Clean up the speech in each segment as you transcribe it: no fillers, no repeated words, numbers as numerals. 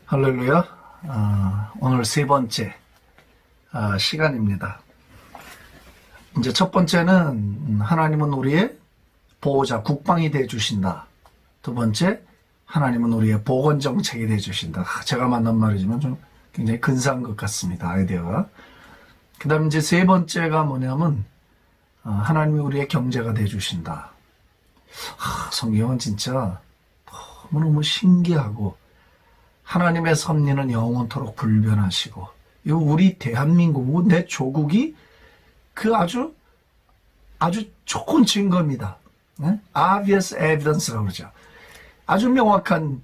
할렐루야. 오늘 세 번째 시간입니다. 이제 첫 번째는 하나님은 우리의 보호자, 국방이 되어 주신다. 두 번째, 하나님은 우리의 보건정책이 되어 주신다. 제가 만난 말이지만 좀 굉장히 근사한 것 같습니다. 아이디어가. 그 다음 이제 세 번째가 뭐냐면 하나님이 우리의 경제가 되어 주신다. 성경은 진짜 너무너무 신기하고 하나님의 섭리는 영원토록 불변하시고, 이 우리 대한민국, 내 조국이 그 아주 좋은 증거입니다. 네? Obvious evidence라고 그러죠. 아주 명확한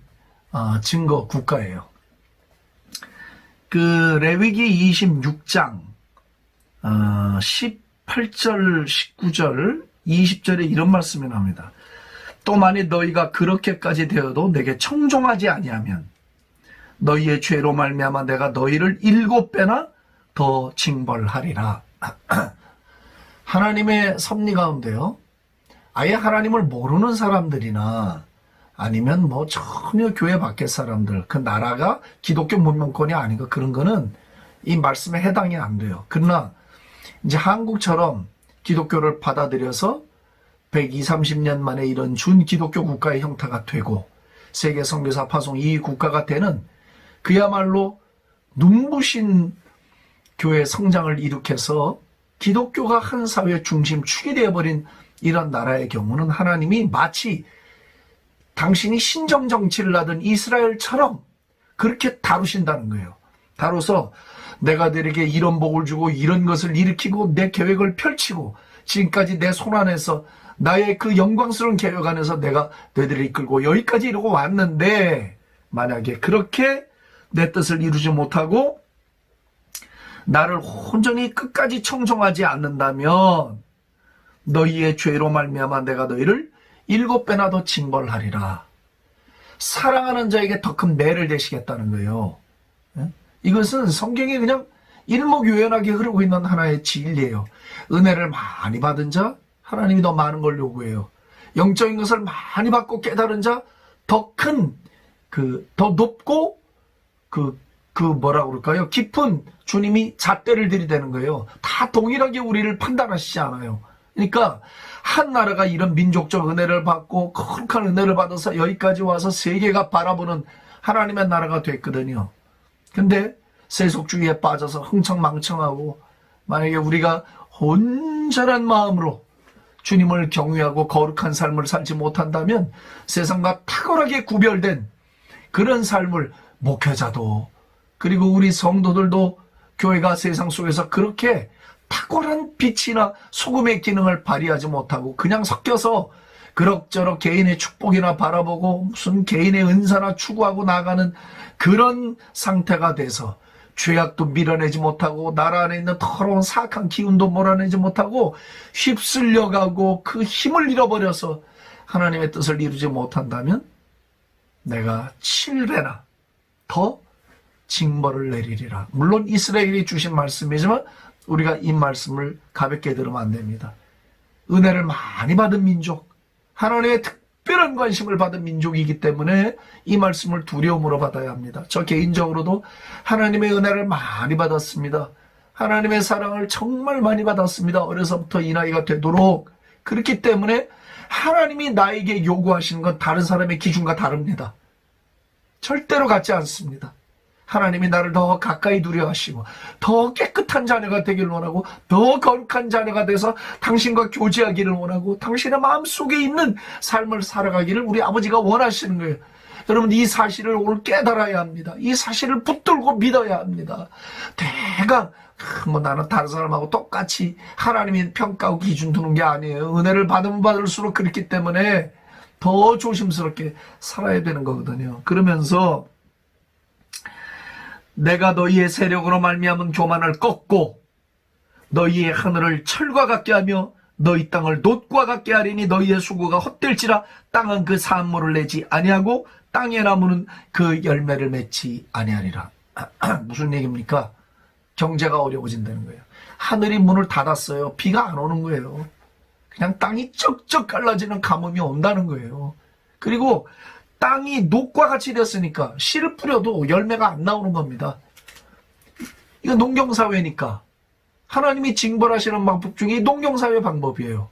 증거 국가예요. 그 레위기 26장 18절, 19절, 20절에 이런 말씀이 나옵니다. 또 만일 너희가 그렇게까지 되어도 내게 청종하지 아니하면 너희의 죄로 말미암아 내가 너희를 7배나 더 징벌하리라. 하나님의 섭리 가운데요, 아예 하나님을 모르는 사람들이나 아니면 뭐 전혀 교회 밖의 사람들, 그 나라가 기독교 문명권이 아니고 그런 거는 이 말씀에 해당이 안 돼요. 그러나 이제 한국처럼 기독교를 받아들여서 120, 30년 만에 이런 준기독교 국가의 형태가 되고 세계 선교사 파송 2위 국가가 되는 그야말로 눈부신 교회 성장을 일으켜서 기독교가 한 사회 중심축이 되어버린 이런 나라의 경우는 하나님이 마치 당신이 신정정치를 하던 이스라엘처럼 그렇게 다루신다는 거예요. 다뤄서 내가 너에게 이런 복을 주고 이런 것을 일으키고 내 계획을 펼치고 지금까지 내 손안에서 나의 그 영광스러운 계획 안에서 내가 너희들을 이끌고 여기까지 이러고 왔는데, 만약에 그렇게 내 뜻을 이루지 못하고 나를 온전히 끝까지 청종하지 않는다면 너희의 죄로 말미암아 내가 너희를 7배나 더 징벌하리라. 사랑하는 자에게 더 큰 매를 대시겠다는 거예요. 이것은 성경이 그냥 일목요연하게 흐르고 있는 하나의 진리예요. 은혜를 많이 받은 자 하나님이 더 많은 걸 요구해요. 영적인 것을 많이 받고 깨달은 자 더 큰, 더 높고 뭐라고 그럴까요? 깊은 주님이 잣대를 들이대는 거예요. 다 동일하게 우리를 판단하시지 않아요. 그러니까 한 나라가 이런 민족적 은혜를 받고 거룩한 은혜를 받아서 여기까지 와서 세계가 바라보는 하나님의 나라가 됐거든요. 근데 세속주의에 빠져서 흥청망청하고 만약에 우리가 온전한 마음으로 주님을 경외하고 거룩한 삶을 살지 못한다면 세상과 탁월하게 구별된 그런 삶을 목회자도 그리고 우리 성도들도 교회가 세상 속에서 그렇게 탁월한 빛이나 소금의 기능을 발휘하지 못하고 그냥 섞여서 그럭저럭 개인의 축복이나 바라보고 무슨 개인의 은사나 추구하고 나가는 그런 상태가 돼서 죄악도 밀어내지 못하고 나라 안에 있는 더러운 사악한 기운도 몰아내지 못하고 휩쓸려가고 그 힘을 잃어버려서 하나님의 뜻을 이루지 못한다면 내가 7배나 더 징벌을 내리리라. 물론 이스라엘이 주신 말씀이지만 우리가 이 말씀을 가볍게 들으면 안 됩니다. 은혜를 많이 받은 민족, 하나님의 특별한 관심을 받은 민족이기 때문에 이 말씀을 두려움으로 받아야 합니다. 저 개인적으로도 하나님의 은혜를 많이 받았습니다. 하나님의 사랑을 정말 많이 받았습니다. 어려서부터 이 나이가 되도록. 그렇기 때문에 하나님이 나에게 요구하시는 건 다른 사람의 기준과 다릅니다. 절대로 같지 않습니다. 하나님이 나를 더 가까이 두려워하시고 더 깨끗한 자녀가 되기를 원하고 더 거룩한 자녀가 돼서 당신과 교제하기를 원하고 당신의 마음속에 있는 삶을 살아가기를 우리 아버지가 원하시는 거예요. 여러분, 이 사실을 오늘 깨달아야 합니다. 이 사실을 붙들고 믿어야 합니다. 대강 나는 다른 사람하고 똑같이 하나님이 평가하고 기준 두는 게 아니에요. 은혜를 받으면 받을수록 그렇기 때문에 더 조심스럽게 살아야 되는 거거든요. 그러면서 내가 너희의 세력으로 말미암은 교만을 꺾고 너희의 하늘을 철과 같게 하며 너희 땅을 놋과 같게 하리니 너희의 수고가 헛될지라 땅은 그 산물을 내지 아니하고 땅의 나무는 그 열매를 맺지 아니하리라. 무슨 얘기입니까? 경제가 어려워진다는 거예요. 하늘이 문을 닫았어요. 비가 안 오는 거예요. 그냥 땅이 쩍쩍 갈라지는 가뭄이 온다는 거예요. 그리고 땅이 녹과 같이 되었으니까 씨를 뿌려도 열매가 안 나오는 겁니다. 이거 농경사회니까. 하나님이 징벌하시는 방법 중에 농경사회 방법이에요.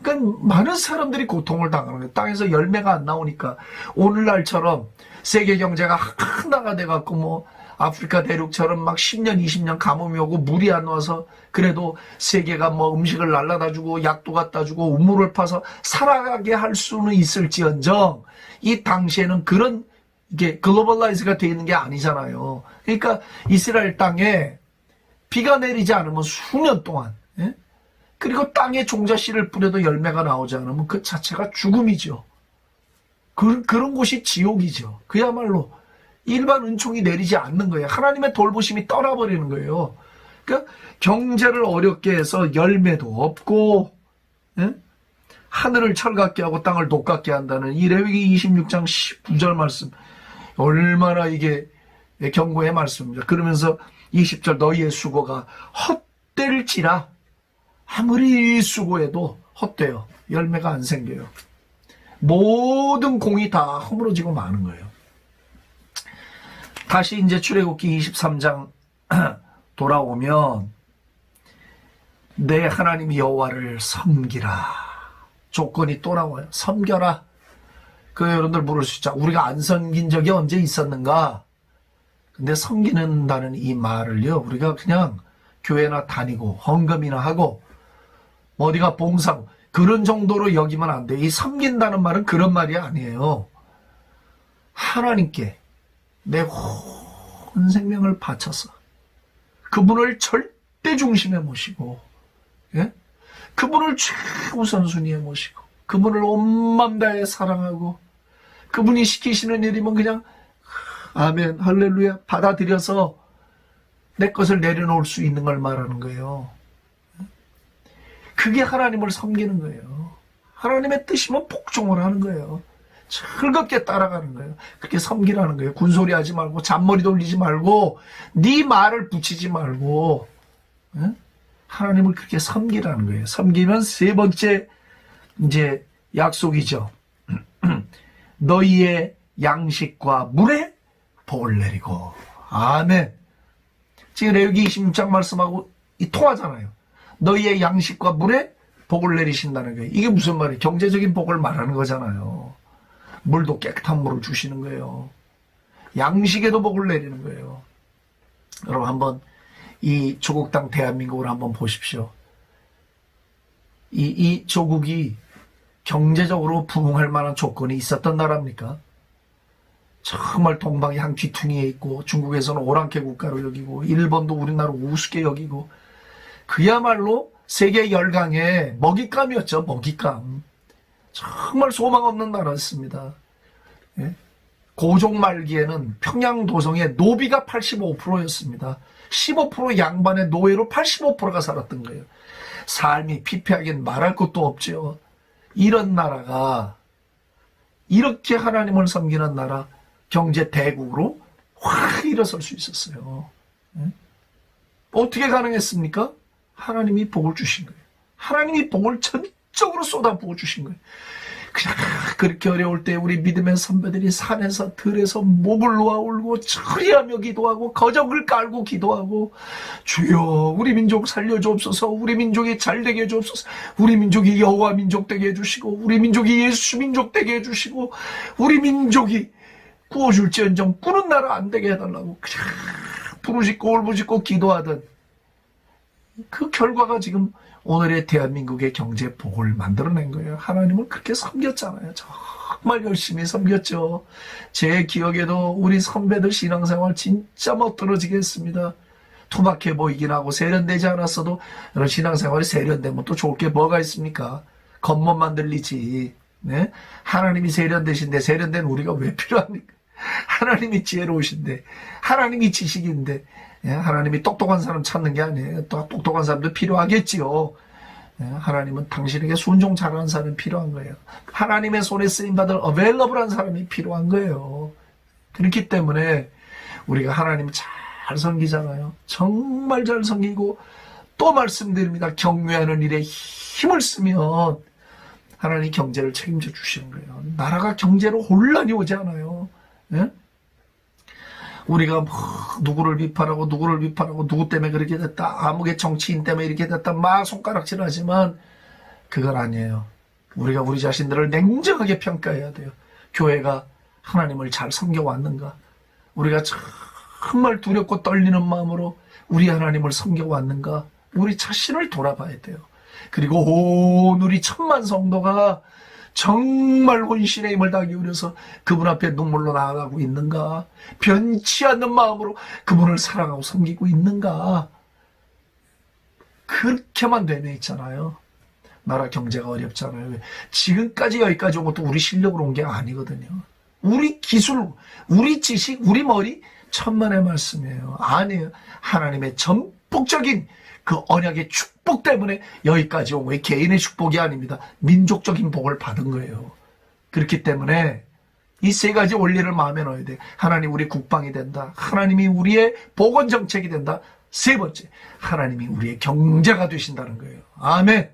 그러니까 많은 사람들이 고통을 당하는 거예요. 땅에서 열매가 안 나오니까. 오늘날처럼 세계 경제가 하나가 돼갖고 뭐 아프리카 대륙처럼 막 10년, 20년 가뭄이 오고 물이 안 와서 그래도 세계가 뭐 음식을 날라다 주고 약도 갖다 주고 우물을 파서 살아가게 할 수는 있을지언정 이 당시에는 그런 이게 글로벌라이즈가 되어 있는 게 아니잖아요. 그러니까 이스라엘 땅에 비가 내리지 않으면 수년 동안, 예? 그리고 땅에 종자 씨를 뿌려도 열매가 나오지 않으면 그 자체가 죽음이죠. 그런 곳이 지옥이죠. 그야말로 일반 은총이 내리지 않는 거예요. 하나님의 돌보심이 떠나버리는 거예요. 그러니까 경제를 어렵게 해서 열매도 없고, 예? 하늘을 철같게 하고 땅을 녹같게 한다는 이 레위기 26장 19절 말씀, 얼마나 이게 경고의 말씀입니다. 그러면서 20절 너희의 수고가 헛될지라. 아무리 수고해도 헛돼요. 열매가 안 생겨요. 모든 공이 다 허물어지고 마는 거예요. 다시 이제 출애굽기 23장 돌아오면 내 하나님 여호와를 섬기라. 조건이 또 나와요. 섬겨라. 그 여러분들 물을 수 있죠. 우리가 안 섬긴 적이 언제 있었는가? 근데 섬기는다는 이 말을요, 우리가 그냥 교회나 다니고 헌금이나 하고 어디가 봉사고 그런 정도로 여기면 안 돼. 이 섬긴다는 말은 그런 말이 아니에요. 하나님께 내 온 생명을 바쳐서 그분을 절대 중심에 모시고, 예? 그분을 최우선순위에 모시고 그분을 온 맘 다해 사랑하고 그분이 시키시는 일이면 그냥 아멘 할렐루야 받아들여서 내 것을 내려놓을 수 있는 걸 말하는 거예요. 그게 하나님을 섬기는 거예요. 하나님의 뜻이면 복종을 하는 거예요. 즐겁게 따라가는 거예요. 그렇게 섬기라는 거예요. 군소리 하지 말고 잔머리 돌리지 말고 네 말을 붙이지 말고, 예? 하나님을 그렇게 섬기라는 거예요. 섬기면 세 번째 이제 약속이죠. 너희의 양식과 물에 복을 내리고. 아멘. 지금 레위기 26장 말씀하고 통하잖아요. 너희의 양식과 물에 복을 내리신다는 거예요. 이게 무슨 말이에요? 경제적인 복을 말하는 거잖아요. 물도 깨끗한 물을 주시는 거예요. 양식에도 복을 내리는 거예요. 여러분 한번 이 조국 땅 대한민국을 한번 보십시오. 이 조국이 경제적으로 부흥할 만한 조건이 있었던 나라입니까? 정말 동방이 한 귀퉁이에 있고 중국에서는 오랑캐 국가로 여기고 일본도 우리나라 우습게 여기고 그야말로 세계 열강의 먹잇감이었죠. 먹잇감. 정말 소망 없는 나라였습니다. 예? 고종 말기에는 평양 도성의 노비가 85%였습니다. 15% 양반의 노예로 85%가 살았던 거예요. 삶이 피폐하긴 말할 것도 없죠. 이런 나라가 이렇게 하나님을 섬기는 나라 경제 대국으로 확 일어설 수 있었어요. 예? 어떻게 가능했습니까? 하나님이 복을 주신 거예요. 하나님이 복을 전적으로 쏟아부어 주신 거예요. 그냥 그렇게 어려울 때 우리 믿음의 선배들이 산에서 들에서 목을 놓아 울고 처리하며 기도하고 거적을 깔고 기도하고 주여 우리 민족 살려주옵소서. 우리 민족이 잘되게 해주옵소서. 우리 민족이 여호와 민족 되게 해주시고 우리 민족이 예수 민족 되게 해주시고 우리 민족이 구워줄지언정 꾸는 나라 안 되게 해달라고 그냥 부르짖고 울부짖고 기도하던 그 결과가 지금 오늘의 대한민국의 경제 복을 만들어낸 거예요. 하나님을 그렇게 섬겼잖아요. 정말 열심히 섬겼죠. 제 기억에도 우리 선배들 신앙생활 진짜 멋들어지게 했습니다. 투박해 보이긴 하고 세련되지 않았어도 신앙생활이 세련되면 또 좋을 게 뭐가 있습니까? 겉멋만 들리지. 네? 하나님이 세련되신데 세련된 우리가 왜 필요합니까? 하나님이 지혜로우신데 하나님이 지식인데 하나님이 똑똑한 사람 찾는 게 아니에요. 또 똑똑한 사람도 필요하겠지요. 하나님은 당신에게 순종 잘하는 사람이 필요한 거예요. 하나님의 손에 쓰임받을 어베일러블한 사람이 필요한 거예요. 그렇기 때문에 우리가 하나님을 잘 섬기잖아요. 정말 잘 섬기고 또 말씀드립니다. 경외하는 일에 힘을 쓰면 하나님 경제를 책임져 주시는 거예요. 나라가 경제로 혼란이 오지 않아요. 예? 우리가 뭐 누구를 비판하고 누구 때문에 그렇게 됐다, 아무개 정치인 때문에 이렇게 됐다 막 손가락질하지만 그건 아니에요. 우리가 우리 자신들을 냉정하게 평가해야 돼요. 교회가 하나님을 잘 섬겨왔는가, 우리가 정말 두렵고 떨리는 마음으로 우리 하나님을 섬겨왔는가, 우리 자신을 돌아봐야 돼요. 그리고 온 우리 천만 성도가 정말 혼신의 힘을 다 기울여서 그분 앞에 눈물로 나아가고 있는가, 변치 않는 마음으로 그분을 사랑하고 섬기고 있는가. 그렇게만 되면 있잖아요, 나라 경제가 어렵잖아요. 지금까지 여기까지 온 것도 우리 실력으로 온 게 아니거든요. 우리 기술, 우리 지식, 우리 머리, 천만의 말씀이에요. 아니에요. 하나님의 전폭적인 그 언약의 축복 때문에 여기까지 온 거예요. 개인의 축복이 아닙니다. 민족적인 복을 받은 거예요. 그렇기 때문에 이 세 가지 원리를 마음에 넣어야 돼. 하나님 우리 국방이 된다. 하나님이 우리의 보건정책이 된다. 세 번째, 하나님이 우리의 경제가 되신다는 거예요. 아멘.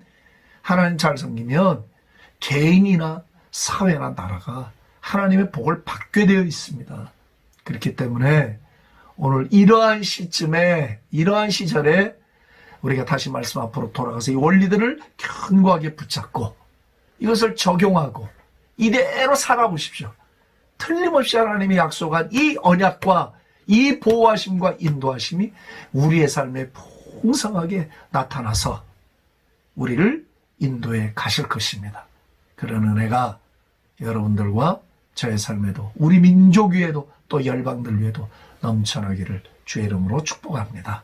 하나님 잘 섬기면 개인이나 사회나 나라가 하나님의 복을 받게 되어 있습니다. 그렇기 때문에 오늘 이러한 시점에, 이러한 시절에 우리가 다시 말씀 앞으로 돌아가서 이 원리들을 견고하게 붙잡고 이것을 적용하고 이대로 살아보십시오. 틀림없이 하나님이 약속한 이 언약과 이 보호하심과 인도하심이 우리의 삶에 풍성하게 나타나서 우리를 인도해 가실 것입니다. 그런 은혜가 여러분들과 저의 삶에도, 우리 민족 위에도, 또 열방들 위에도 넘쳐나기를 주의 이름으로 축복합니다.